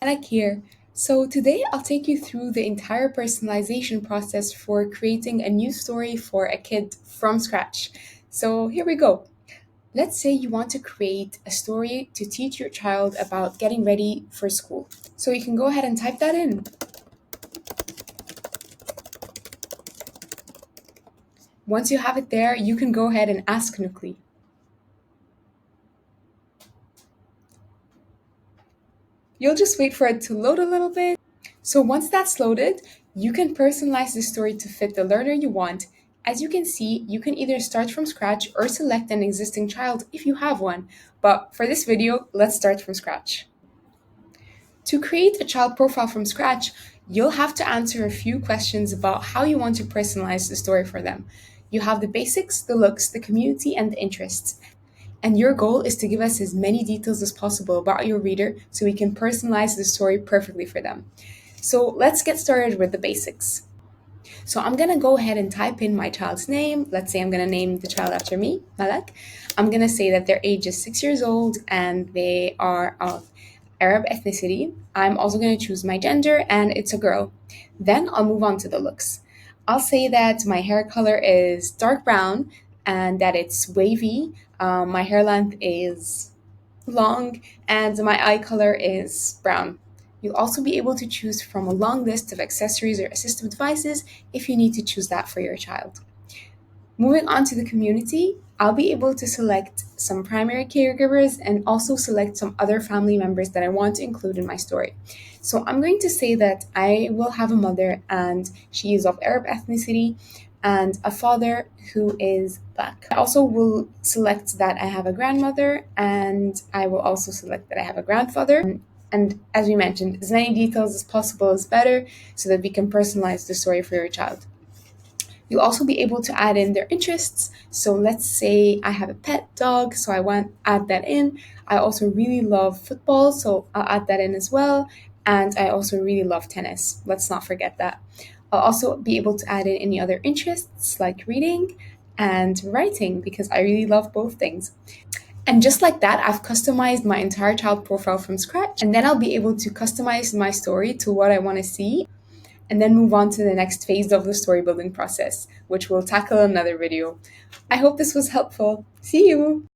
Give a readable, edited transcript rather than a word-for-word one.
Alec here. So today I'll take you through the entire personalization process for creating a new story for a kid from scratch. So here we go. Let's say you want to create a story to teach your child about getting ready for school. So you can go ahead and type that in. Once you have it there, you can go ahead and ask Nookly. You'll just wait for it to load a little bit. So once that's loaded, you can personalize the story to fit the learner you want. As you can see, you can either start from scratch or select an existing child if you have one. But for this video, let's start from scratch. To create a child profile from scratch, you'll have to answer a few questions about how you want to personalize the story for them. You have the basics, the looks, the community, and the interests. And your goal is to give us as many details as possible about your reader so we can personalize the story perfectly for them. So let's get started with the basics. So I'm gonna go ahead and type in my child's name. Let's say I'm gonna name the child after me, Malak. I'm gonna say that their age is 6 years old and they are of Arab ethnicity. I'm also gonna choose my gender and it's a girl. Then I'll move on to the looks. I'll say that my hair color is dark brown and that it's wavy. My hair length is long, and my eye color is brown. You'll also be able to choose from a long list of accessories or assistive devices if you need to choose that for your child. Moving on to the community, I'll be able to select some primary caregivers and also select some other family members that I want to include in my story. So I'm going to say that I will have a mother and she is of Arab ethnicity and a father who is black. I also will select that I have a grandmother and I will also select that I have a grandfather. And as we mentioned, as many details as possible is better so that we can personalize the story for your child. You'll also be able to add in their interests. So let's say I have a pet dog, so I want to add that in. I also really love football, so I'll add that in as well. And I also really love tennis. Let's not forget that. I'll also be able to add in any other interests like reading and writing because I really love both things. And just like that, I've customized my entire child profile from scratch. And then I'll be able to customize my story to what I want to see and then move on to the next phase of the story building process, which we'll tackle in another video. I hope this was helpful. See you!